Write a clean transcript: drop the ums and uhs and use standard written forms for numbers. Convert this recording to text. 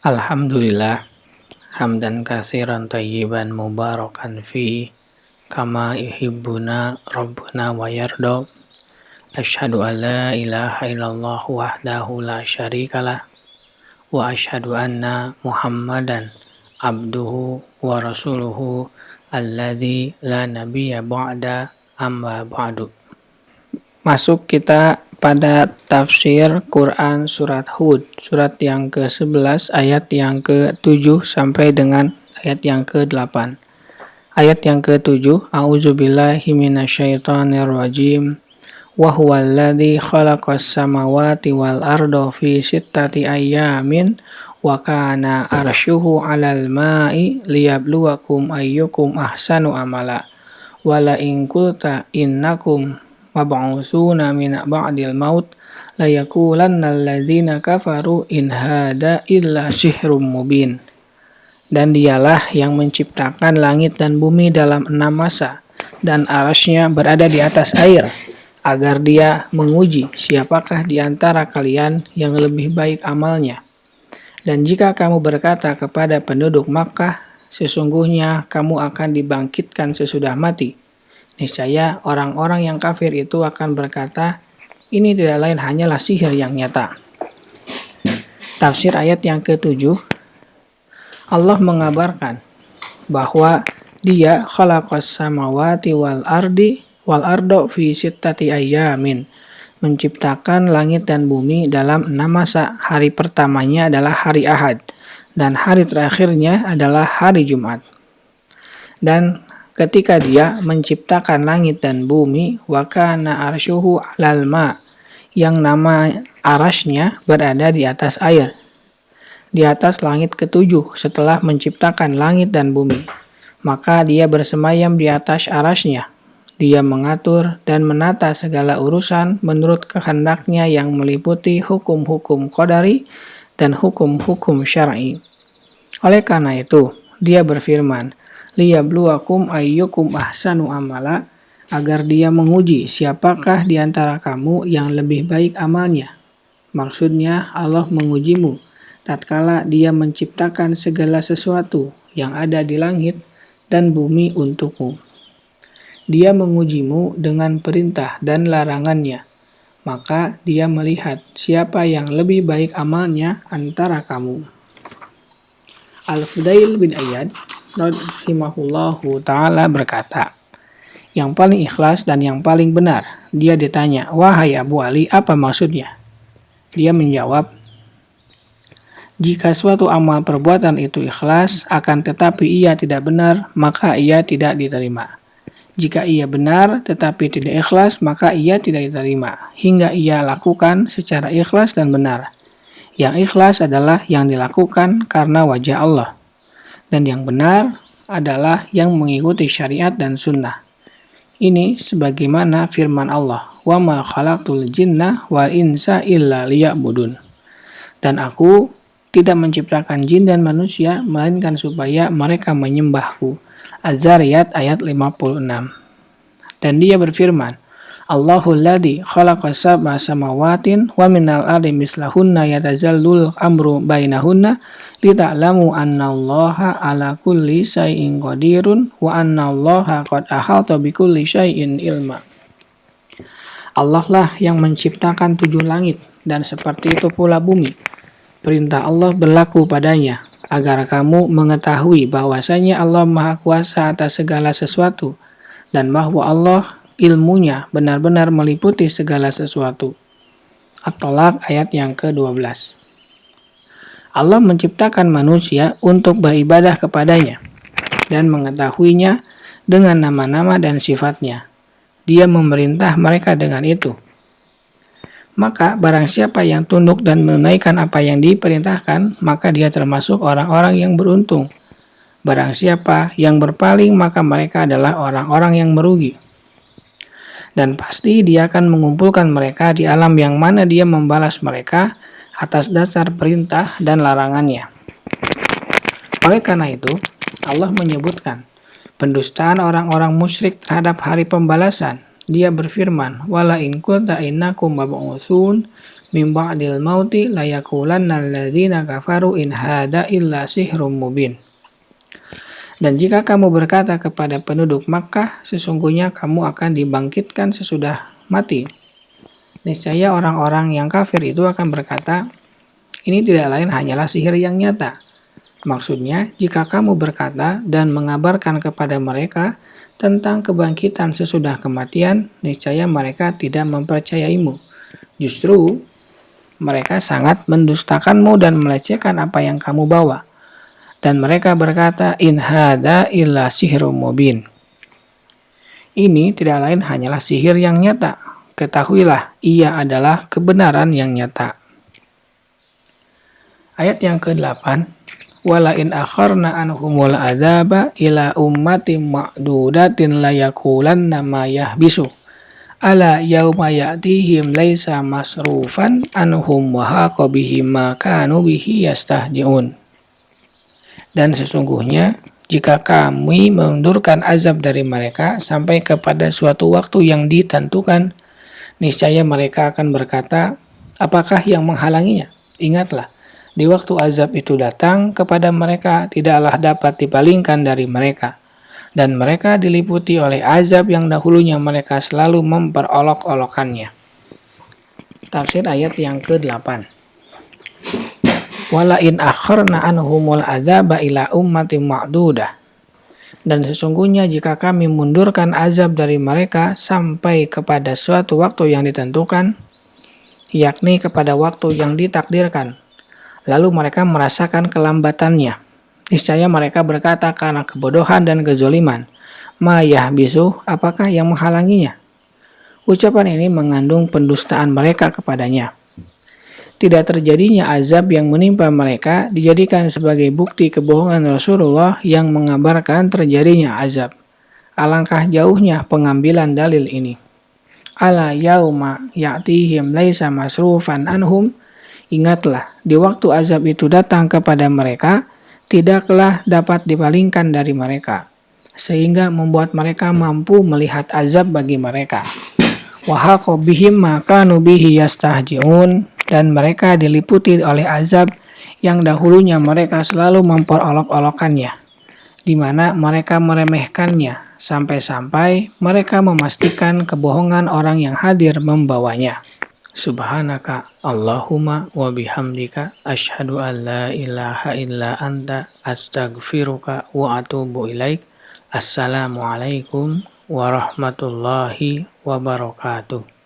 Alhamdulillah, hamdan katsiran tayyiban mubarakan fi kama yuhibbuna rabbuna wa yarda. Asyhadu an la ilaha illallah wahdahu la syarikalah wa asyhadu anna Muhammadan abduhu wa rasuluhu alladzi la nabiyya ba'da amma ba'du. Masuk kita pada tafsir Quran surat Hud, surat yang ke-11 ayat yang ke-7 sampai dengan ayat yang ke-8. Ayat yang ke-7, A'udzubillahi minasyaitonirrajim. Wa huwallazi khalaqas samawati wal arda fi sittati ayyamin wa kana arsyuhu 'alal ma'i liyabluwakum ayyukum ahsanu amala. Wala in qulta innakum mab'utsuna min ba'dil maut la yaqulanna alladzina kafaru in hada illa sihrun mubin. Dan dialah yang menciptakan langit dan bumi dalam 6 masa dan arasy-Nya berada di atas air agar Dia menguji siapakah di antara kalian yang lebih baik amalnya. Dan jika kamu berkata kepada penduduk Makkah, sesungguhnya kamu akan dibangkitkan sesudah mati, niscaya orang-orang yang kafir itu akan berkata, ini tidak lain hanyalah sihir yang nyata. Tafsir ayat yang ke-7, Allah mengabarkan bahwa Dia khalaqas samawati wal arda fi sittati ayyamin, menciptakan langit dan bumi dalam 6 masa. Hari pertamanya adalah hari Ahad dan hari terakhirnya adalah hari Jumat. Dan ketika Dia menciptakan langit dan bumi, wa kana arsyuhu 'alal ma, yang nama arasy-Nya berada di atas air, di atas langit ke-7 setelah menciptakan langit dan bumi. Maka Dia bersemayam di atas arasy-Nya. Dia mengatur dan menata segala urusan menurut kehendak-Nya yang meliputi hukum-hukum qadari dan hukum-hukum syar'i. Oleh karena itu, Dia berfirman, liyabluwakum ayyukum ahsanu amala, agar Dia menguji siapakah di antara kamu yang lebih baik amalnya. Maksudnya Allah mengujimu tatkala Dia menciptakan segala sesuatu yang ada di langit dan bumi untukmu. Dia mengujimu dengan perintah dan larangan-Nya, maka Dia melihat siapa yang lebih baik amalnya antara kamu. Al-Fudail bin Iyad rahimahullahu ta'ala berkata, yang paling ikhlas dan yang paling benar. Dia ditanya, wahai Abu Ali, apa maksudnya? Dia menjawab, jika suatu amal perbuatan itu ikhlas, akan tetapi ia tidak benar, maka ia tidak diterima. Jika ia benar tetapi tidak ikhlas, maka ia tidak diterima, hingga ia lakukan secara ikhlas dan benar. Yang ikhlas adalah yang dilakukan karena wajah Allah, dan yang benar adalah yang mengikuti syariat dan sunnah. Ini sebagaimana firman Allah, wa ma khalaqtul jinna wal insa illa liya'budun. Dan aku tidak menciptakan jin dan manusia melainkan supaya mereka menyembahku. Az-Zariyat ayat 56. Dan Dia berfirman, Allahul ladzi khalaqa sab'a samawatin wa minal ardi mislahunna yatazallul amru bainahunna lita'lamu annallaha ala kulli syai'in qadirun wa annallaha qad ahata bikulli syai'in ilma. Allah lah yang menciptakan 7 langit dan seperti itu pula bumi. Perintah Allah berlaku padanya agar kamu mengetahui bahwasanya Allah Maha Kuasa atas segala sesuatu dan bahwa Allah ilmunya benar-benar meliputi segala sesuatu. At-Tolak ayat yang ke-12. Allah menciptakan manusia untuk beribadah kepadanya dan mengetahuinya dengan nama-nama dan sifatnya. Dia memerintah mereka dengan itu. Maka barang siapa yang tunduk dan menunaikan apa yang diperintahkan, maka dia termasuk orang-orang yang beruntung. Barang siapa yang berpaling, maka mereka adalah orang-orang yang merugi. Dan pasti Dia akan mengumpulkan mereka di alam yang mana Dia membalas mereka atas dasar perintah dan larangan-Nya. Oleh karena itu, Allah menyebutkan pendustaan orang-orang musyrik terhadap hari pembalasan. Dia berfirman, wala in kunta innakum mab'utsun min ba'dil mauti layaqulanna alladzina kafaru in hada illa sihrum mubin. Dan jika kamu berkata kepada penduduk Makkah, sesungguhnya kamu akan dibangkitkan sesudah mati, niscaya orang-orang yang kafir itu akan berkata, ini tidak lain hanyalah sihir yang nyata. Maksudnya, jika kamu berkata dan mengabarkan kepada mereka tentang kebangkitan sesudah kematian, niscaya mereka tidak mempercayaimu. Justru, mereka sangat mendustakanmu dan melecehkan apa yang kamu bawa. Dan mereka berkata, in hada illa sihrum mubin. Ini tidak lain hanyalah sihir yang nyata. Ketahuilah, ia adalah kebenaran yang nyata. Ayat yang ke-8. Wala in akharna anhumul adzaba ila ummatin ma'dudatin layaqulanna ma yahbisu. Ala yauma ya'tihim laisa masrufan anhum wa haqa bihim ma kanu bihi yastahji'un. Dan sesungguhnya jika kami mengundurkan azab dari mereka sampai kepada suatu waktu yang ditentukan, niscaya mereka akan berkata, apakah yang menghalanginya? Ingatlah, di waktu azab itu datang kepada mereka tidaklah dapat dipalingkan dari mereka. Dan mereka diliputi oleh azab yang dahulunya mereka selalu memperolok-olokannya. Tafsir ayat yang ke-8. Wala in akharna anhumul adzaba ila ummatin ma'dudah. Dan sesungguhnya jika kami mundurkan azab dari mereka sampai kepada suatu waktu yang ditentukan, yakni kepada waktu yang ditakdirkan, lalu mereka merasakan kelambatannya, niscaya mereka berkata karena kebodohan dan kezoliman, ma yahbisu, apakah yang menghalanginya? Ucapan ini mengandung pendustaan mereka kepadanya. Tidak terjadinya azab yang menimpa mereka dijadikan sebagai bukti kebohongan Rasulullah yang mengabarkan terjadinya azab. Alangkah jauhnya pengambilan dalil ini. Ala yauma ya'tihim laisa masrufan anhum. Ingatlah, di waktu azab itu datang kepada mereka, tidaklah dapat dipalingkan dari mereka, sehingga membuat mereka mampu melihat azab bagi mereka. Wa haqa bihim ma kanu bihi yastahji'un. Dan mereka diliputi oleh azab yang dahulunya mereka selalu memperolok-olokannya, di mana mereka meremehkannya, sampai-sampai mereka memastikan kebohongan orang yang hadir membawanya. Subhanaka Allahumma wa bihamdika asyhadu an la ilaha illa anta astaghfiruka wa atubu ilaik. Assalamualaikum warahmatullahi wabarakatuh.